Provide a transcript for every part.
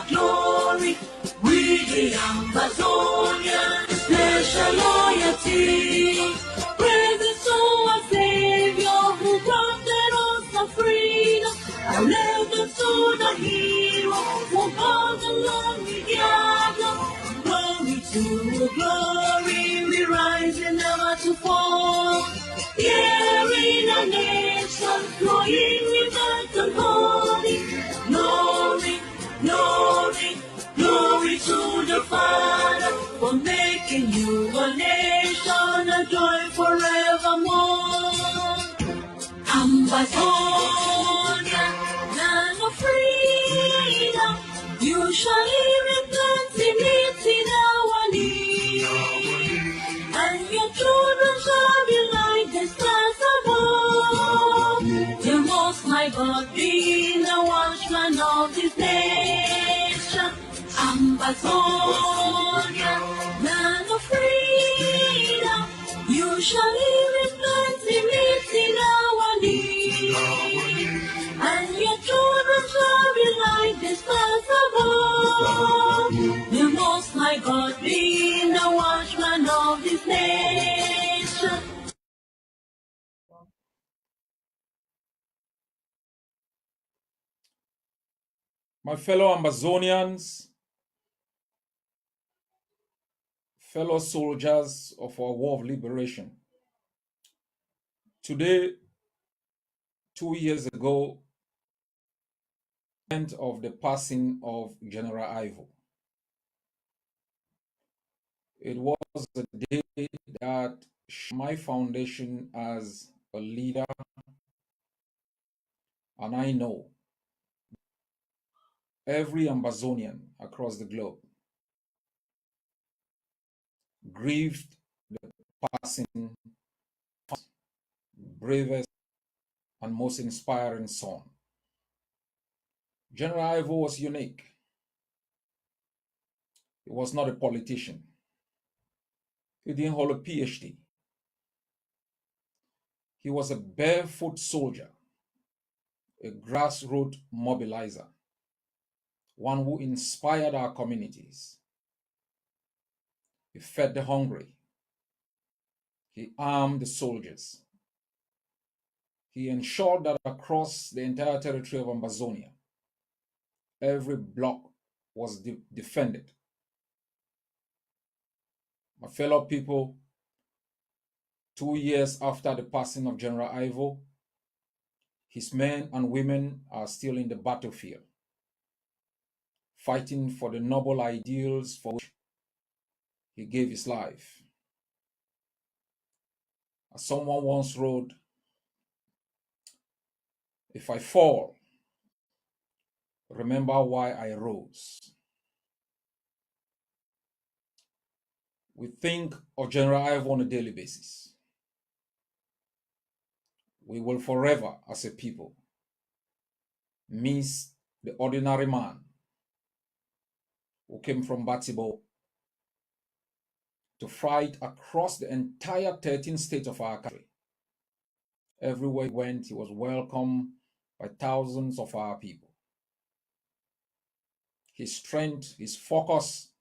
glory. We the Ambazonia, special loyalty. Praises to our Savior who granted us the freedom. Allegiance to the hero who brought along the gather. Glory to glory, we rise and never to fall. Here in a nation, flowing with and holy. Glory, glory, glory to the Father for making you a nation, a joy forevermore. Ambazonia, land of freedom, you shall live in plenty, meeting our need, and your children shall be like the stars above. The Most High God being the watchman of this nation. Ambazonia, land of freedom, you shall live in plenty, meeting our need, and your children shall be like the stars above. The Most High God being the watchman of this nation. My fellow Ambazonians, fellow soldiers of our war of liberation, today, 2 years ago, of the passing of General Ivo. It was a day that my foundation as a leader, and I know every Ambazonian across the globe grieved the passing of bravest and most inspiring son. General Ivo was unique. He was not a politician. He didn't hold a PhD. He was a barefoot soldier, a grassroots mobilizer, one who inspired our communities. He fed the hungry. He armed the soldiers. He ensured that across the entire territory of Ambazonia, every block was defended. My fellow people, 2 years after the passing of General Ivo, his men and women are still in the battlefield, fighting for the noble ideals for which he gave his life. As someone once wrote, "If I fall, remember why I rose." We think of General Ivo on a daily basis. We will forever, as a people, miss the ordinary man who came from Batibo to fight across the entire 13 states of our country. Everywhere he went, he was welcomed by thousands of our people. His strength, his focus,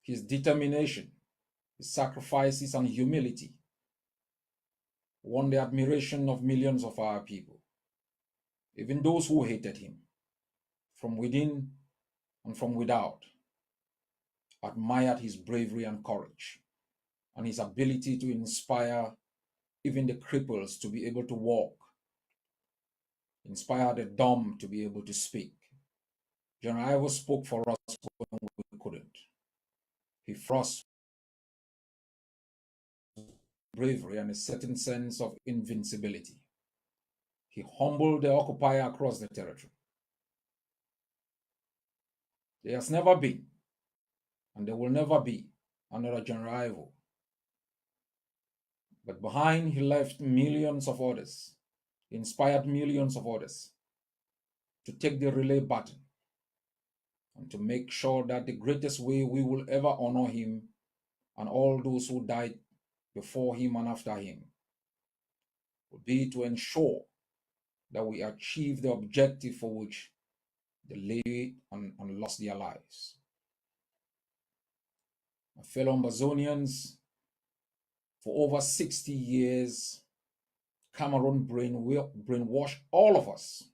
his determination, his sacrifices and humility won the admiration of millions of our people. Even those who hated him, from within and from without, admired his bravery and courage, and his ability to inspire even the cripples to be able to walk, inspire the dumb to be able to speak. General Ivo spoke for us when we couldn't. He thrust bravery and a certain sense of invincibility. He humbled the occupier across the territory. There has never been, and there will never be, another General Ivo. But behind, he left millions of others, he inspired millions of others to take the relay baton and to make sure that the greatest way we will ever honor him and all those who died before him and after him would be to ensure that we achieve the objective for which they lay and lost their lives. My fellow Ambazonians, for over 60 years, Cameroon brainwashed all of us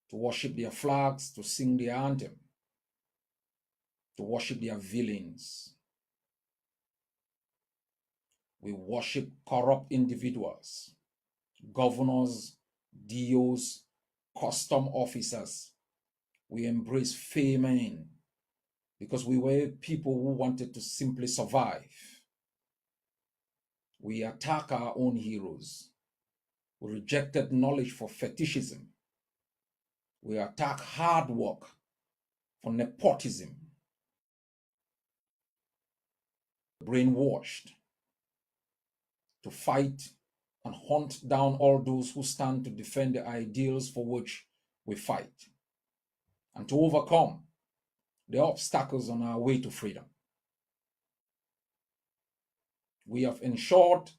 to worship their flags, to sing their anthem, to worship their villains. We worship corrupt individuals, governors, DOs, custom officers. We embrace famine because we were people who wanted to simply survive. We attack our own heroes. We rejected knowledge for fetishism. We attack hard work for nepotism. Brainwashed to fight and hunt down all those who stand to defend the ideals for which we fight, and to overcome the obstacles on our way to freedom. We have ensured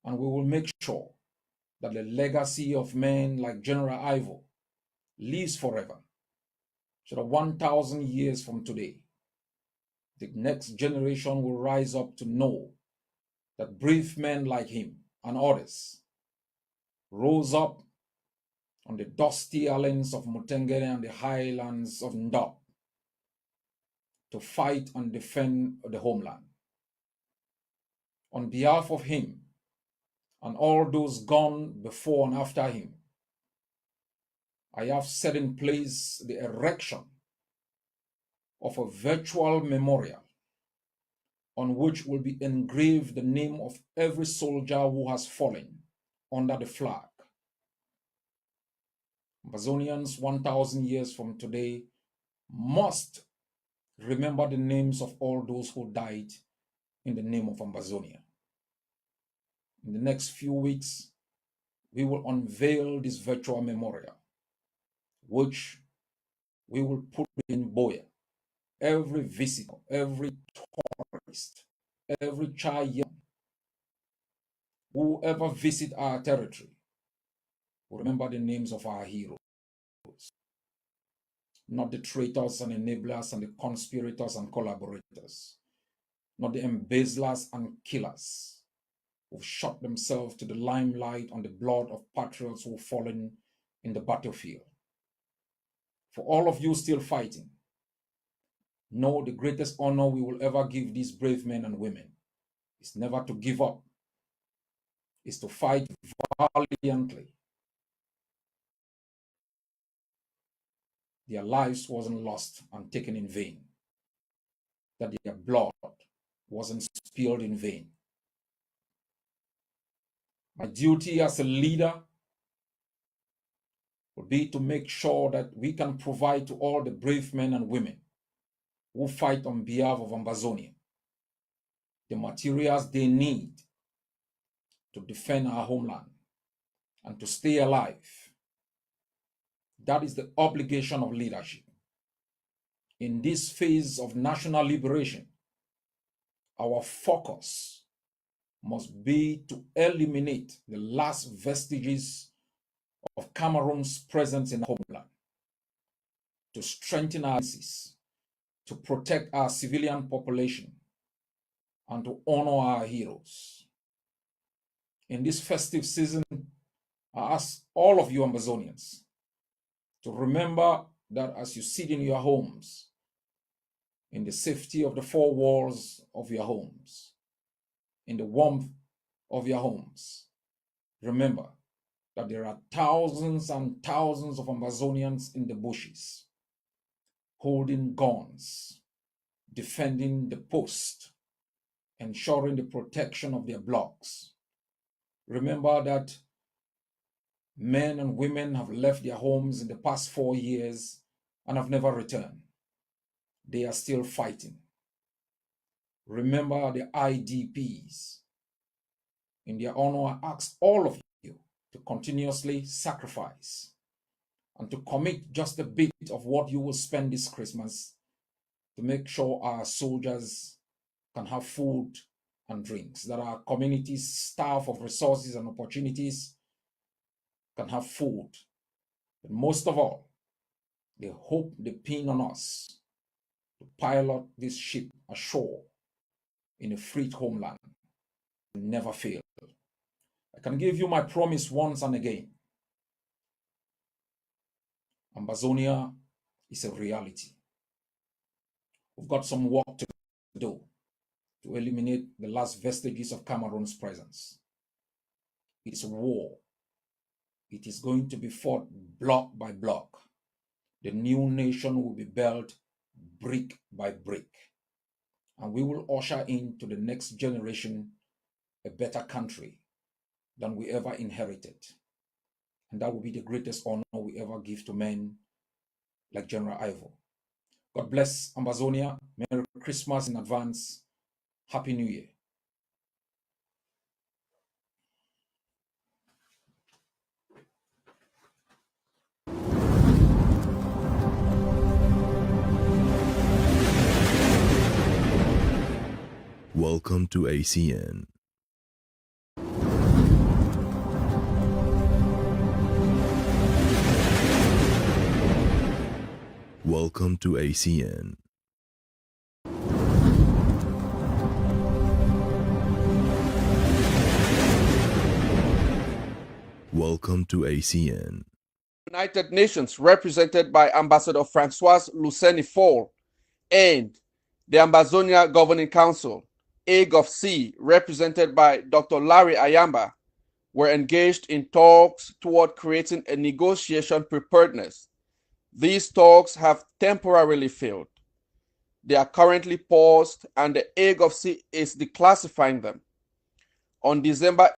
and we will make sure that the legacy of men like General Ivo lives forever, so that 1,000 years from today, the next generation will rise up to know that brave men like him and others rose up on the dusty islands of Mutengere and the highlands of Ndop to fight and defend the homeland. On behalf of him and all those gone before and after him, I have set in place the erection of a virtual memorial on which will be engraved the name of every soldier who has fallen under the flag. Ambazonians, 1,000 years from today, must remember the names of all those who died in the name of Ambazonia. In the next few weeks, we will unveil this virtual memorial, which we will put in Boya. Every visitor, every tourist, every child young, whoever visit our territory, will remember the names of our heroes, not the traitors and enablers and the conspirators and collaborators, not the embezzlers and killers who've shot themselves to the limelight on the blood of patriots who've fallen in the battlefield. For all of you still fighting, know the greatest honor we will ever give these brave men and women is never to give up, is to fight valiantly. Their lives wasn't lost and taken in vain, that their blood wasn't spilled in vain. My duty as a leader will be to make sure that we can provide to all the brave men and women who fight on behalf of Ambazonia the materials they need to defend our homeland and to stay alive. That is the obligation of leadership. In this phase of national liberation, our focus must be to eliminate the last vestiges of Cameroon's presence in the homeland, to strengthen our bases, to protect our civilian population, and to honor our heroes. In this festive season, I ask all of you Ambazonians to remember that as you sit in your homes, in the safety of the four walls of your homes, in the warmth of your homes, remember that there are thousands and thousands of Ambazonians in the bushes, holding guns, defending the post, ensuring the protection of their blocks. Remember that men and women have left their homes in the past 4 years and have never returned. They are still fighting. Remember the IDPs. In their honor, I ask all of you to continuously sacrifice and to commit just a bit of what you will spend this Christmas to make sure our soldiers can have food and drinks, that our communities, staff of resources and opportunities can have food. But most of all, the hope they pin on us to pilot this ship ashore in a free homeland will never fail. I can give you my promise once and again. Ambazonia is a reality. We've got some work to do to eliminate the last vestiges of Cameroon's presence. It's a war. It is going to be fought block by block. The new nation will be built brick by brick. And we will usher into the next generation a better country than we ever inherited. And that will be the greatest honor we ever give to men like General Ivo. God bless Ambazonia. Merry Christmas in advance. Happy New Year. Welcome to ACN. Welcome to ACN. Welcome to ACN. United Nations, represented by Ambassador Francoise Luceni-Fall, and the Ambazonia Governing Council, AGOF-C, represented by Dr. Larry Ayaba, were engaged in talks toward creating a negotiation preparedness. These talks have temporarily failed. They are currently paused, and the AGOF-C is declassifying them. On December